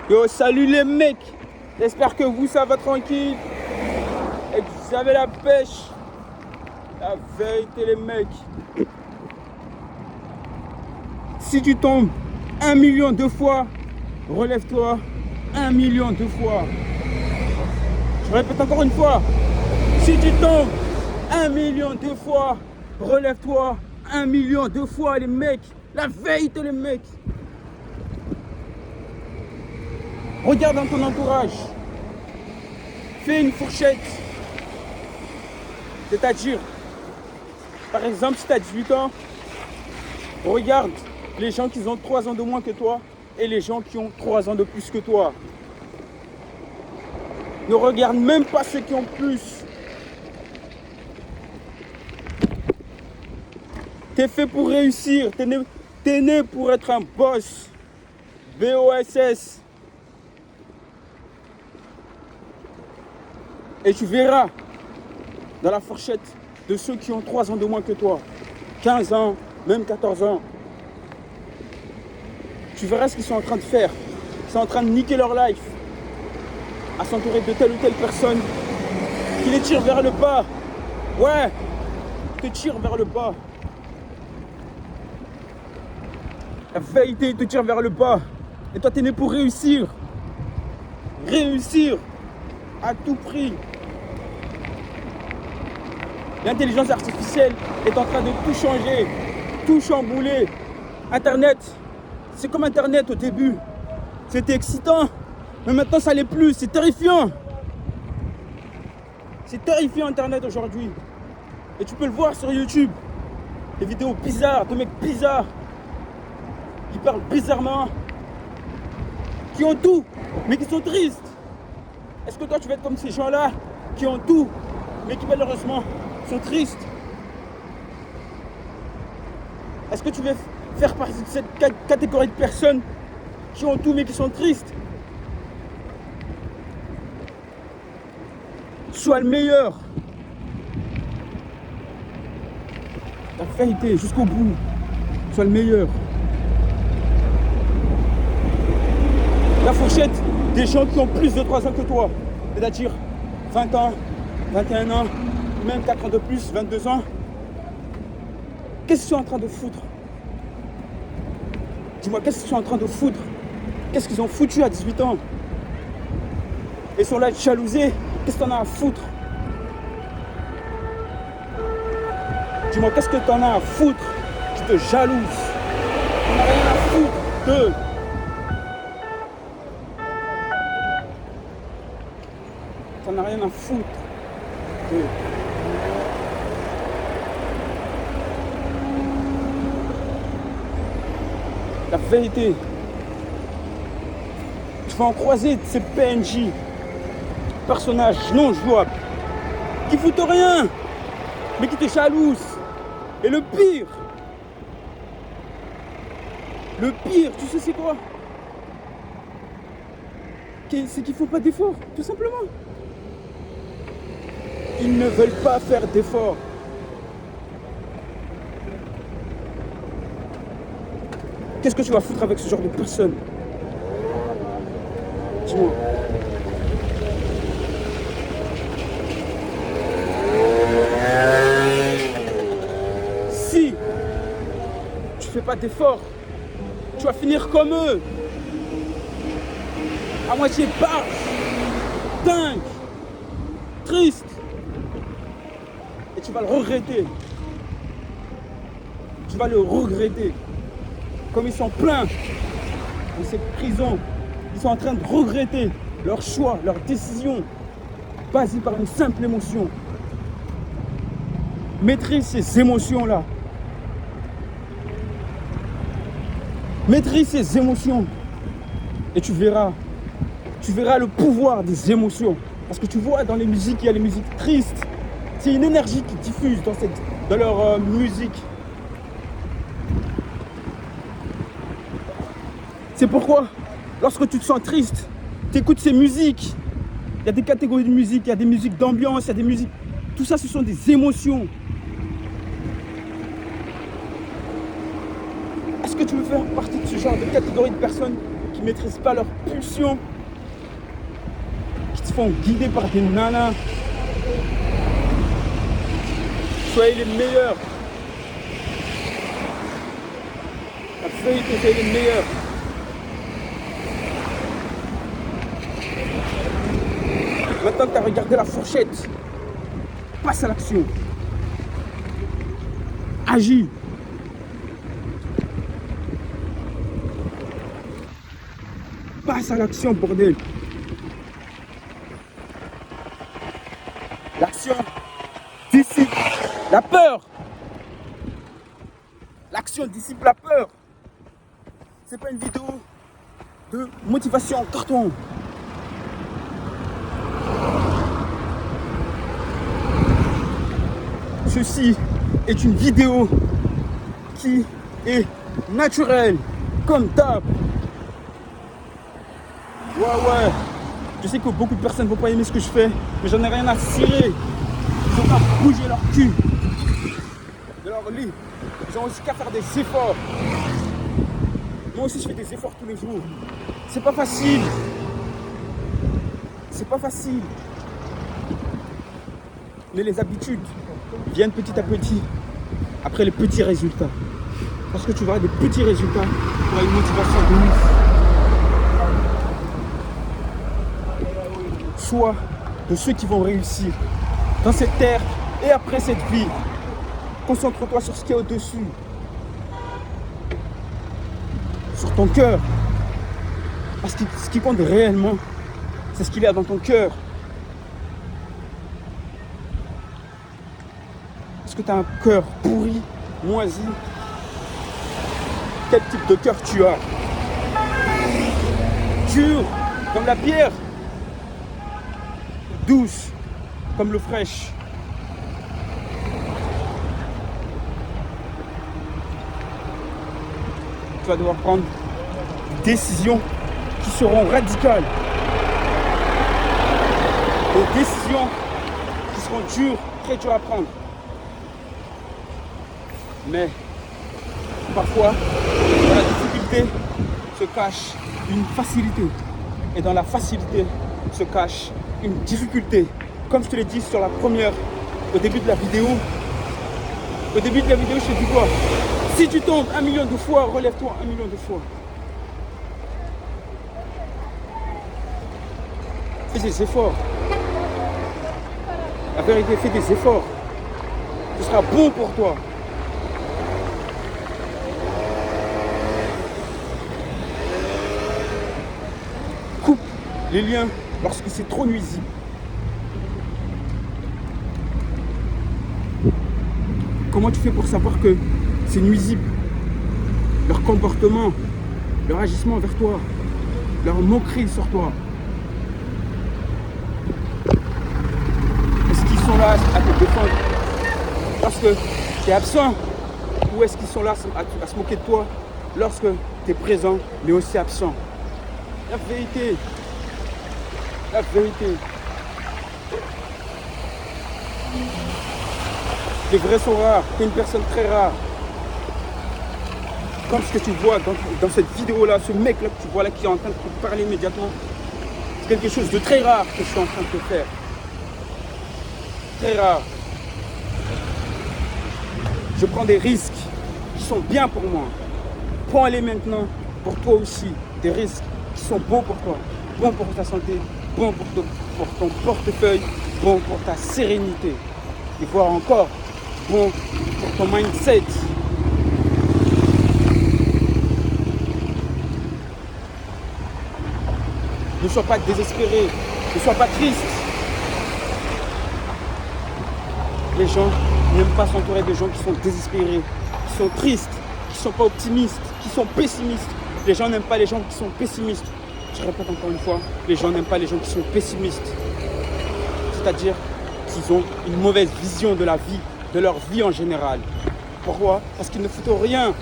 Yo, salut les mecs. J'espère que vous, ça va tranquille. Et que vous avez la pêche. La vérité, les mecs. Si tu tombes 1 million de fois, relève-toi 1 million de fois. Je répète encore une fois. Si tu tombes 1 million de fois, relève-toi 1 million de fois, les mecs. La vérité, les mecs. Regarde dans ton entourage. Fais une fourchette. C'est-à-dire, par exemple, si tu as 18 ans, regarde les gens qui ont 3 ans de moins que toi et les gens qui ont 3 ans de plus que toi. Ne regarde même pas ceux qui ont plus. T'es fait pour réussir. T'es né pour être un boss. BOSS. Et tu verras dans la fourchette de ceux qui ont 3 ans de moins que toi, 15 ans, même 14 ans. Tu verras ce qu'ils sont en train de faire. Ils sont en train de niquer leur life. À s'entourer de telle ou telle personne qui les tire vers le bas. Ouais, te tire vers le bas. La vérité te tire vers le bas. Et toi, t'es né pour réussir. Réussir à tout prix. L'intelligence artificielle est en train de tout changer, tout chambouler. Internet, c'est comme Internet au début. C'était excitant, mais maintenant ça l'est plus, c'est terrifiant. C'est terrifiant Internet aujourd'hui. Et tu peux le voir sur YouTube. Des vidéos bizarres, de mecs bizarres, qui parlent bizarrement, qui ont tout, mais qui sont tristes. Est-ce que toi tu vas être comme ces gens-là qui ont tout, mais qui malheureusement sont tristes? Est-ce que tu veux faire partie de cette catégorie de personnes qui ont tout mais qui sont tristes? Sois le meilleur. La vérité jusqu'au bout. Sois le meilleur. La fourchette des gens qui ont plus de 3 ans que toi, c'est-à-dire 20 ans, 21 ans, même 4 ans de plus, 22 ans. Qu'est-ce qu'ils sont en train de foutre? Dis-moi, qu'est-ce qu'ils sont en train de foutre? Qu'est-ce qu'ils ont foutu à 18 ans? Ils sont là jalousés. Qu'est-ce que t'en as à foutre? Dis-moi, qu'est-ce que t'en as à foutre? Tu te jalouses. T'en as rien à foutre d'eux. T'en as rien à foutre d'eux. La vérité, tu vas en croiser de ces PNJ, personnages non jouables, qui foutent rien, mais qui te jalousent. Et le pire, tu sais c'est quoi? C'est qu'ils font pas d'efforts, tout simplement. Ils ne veulent pas faire d'efforts. Qu'est-ce que tu vas foutre avec ce genre de personnes? Dis-moi. Si tu fais pas d'efforts, tu vas finir comme eux. À moitié barge, dingue, triste. Et tu vas le regretter. Tu vas le regretter. Comme ils sont pleins de cette prison, ils sont en train de regretter leur choix, leur décision, basée par une simple émotion. Maîtrise ces émotions-là. Maîtrise ces émotions. Et tu verras le pouvoir des émotions. Parce que tu vois, dans les musiques, il y a les musiques tristes. C'est une énergie qui diffuse dans leur musique. C'est pourquoi, lorsque tu te sens triste, tu écoutes ces musiques. Il y a des catégories de musique, il y a des musiques d'ambiance, il y a des musiques... Tout ça, ce sont des émotions. Est-ce que tu veux faire partie de ce genre de catégorie de personnes qui ne maîtrisent pas leur pulsion, qui se font guider par des nanas. Soyez les meilleurs. La vérité, soyez les meilleurs. Maintenant que tu as regardé la fourchette, passe à l'action. Agis. Passe à l'action, bordel. L'action dissipe la peur. L'action dissipe la peur. C'est pas une vidéo de motivation en carton. Ceci est une vidéo qui est naturelle, comme d'hab. Ouais. Je sais que beaucoup de personnes ne vont pas aimer ce que je fais, mais j'en ai rien à cirer. Ils ont qu'à bouger leur cul de leur lit. Ils ont aussi qu'à faire des efforts. Moi aussi, je fais des efforts tous les jours. C'est pas facile. C'est pas facile. Mais les habitudes viennent petit à petit après les petits résultats. Parce que tu verras des petits résultats pour une motivation de ouf. Sois de ceux qui vont réussir dans cette terre et après cette vie. Concentre-toi sur ce qui est au-dessus. Sur ton cœur. Parce que ce qui compte réellement, c'est ce qu'il y a dans ton cœur. Est-ce que tu as un cœur pourri, moisi? Quel type de cœur tu as? Dur comme la pierre, douce comme l'eau fraîche. Tu vas devoir prendre des décisions qui seront radicales. Des décisions qui seront dures, très dures à prendre. Mais parfois, dans la difficulté se cache une facilité. Et dans la facilité se cache une difficulté. Comme je te l'ai dit sur la première, au début de la vidéo, je te dis quoi? Si tu tombes 1 million de fois, relève-toi 1 million de fois. Fais des efforts. La vérité, fais des efforts. Ce sera bon pour toi. Coupe les liens lorsque c'est trop nuisible. Comment tu fais pour savoir que c'est nuisible? Leur comportement, leur agissement vers toi, leur moquerie sur toi. Est-ce qu'ils sont là à te défendre parce que tu es absent? Ou est-ce qu'ils sont là à se moquer de toi lorsque tu es présent mais aussi absent? La vérité. La vérité. Les vrais sont rares. Tu es une personne très rare. Comme ce que tu vois dans cette vidéo-là, ce mec-là que tu vois là qui est en train de te parler immédiatement, c'est quelque chose de très rare que je suis en train de te faire. Très rare. Je prends des risques qui sont bien pour moi. Prends-les maintenant pour toi aussi. Des risques qui sont bons pour toi, bons pour ta santé, bons pour ton portefeuille, bons pour ta sérénité. Et voire encore, bon pour ton mindset. Ne sois pas désespéré, ne sois pas triste. Les gens n'aiment pas s'entourer de gens qui sont désespérés, qui sont tristes, qui ne sont pas optimistes, qui sont pessimistes. Les gens n'aiment pas les gens qui sont pessimistes. Je répète encore une fois, les gens n'aiment pas les gens qui sont pessimistes. C'est-à-dire qu'ils ont une mauvaise vision de la vie, de leur vie en général. Pourquoi? Parce qu'ils ne foutent rien.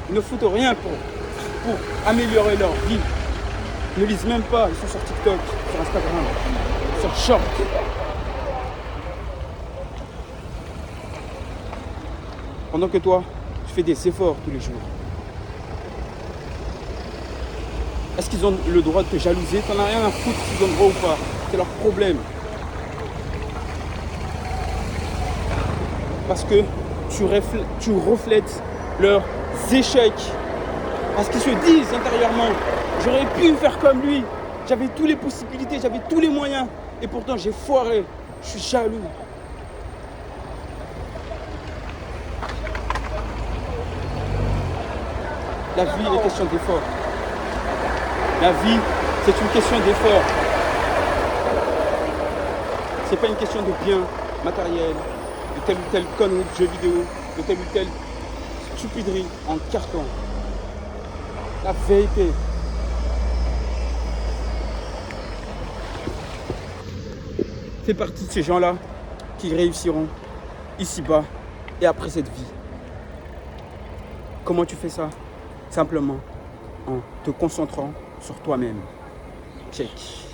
Ils ne foutent rien pour améliorer leur vie. Ils ne lisent même pas. Ils sont sur TikTok, sur Instagram, sur Short. Pendant que toi, tu fais des efforts tous les jours. Est-ce qu'ils ont le droit de te jalouser? T'en as rien à foutre s'ils ont le droit ou pas. C'est leur problème. Parce que tu reflètes leurs échecs. Parce qu'ils se disent intérieurement, j'aurais pu faire comme lui. J'avais toutes les possibilités, j'avais tous les moyens. Et pourtant, j'ai foiré. Je suis jaloux. La vie est question d'effort. La vie, c'est une question d'effort. C'est pas une question de bien matériel, de telle ou telle connerie de jeu vidéo, de telle ou telle stupiderie en carton. La vérité. Fais partie de ces gens-là qui réussiront ici-bas et après cette vie. Comment tu fais ça? Simplement en te concentrant sur toi-même. Check.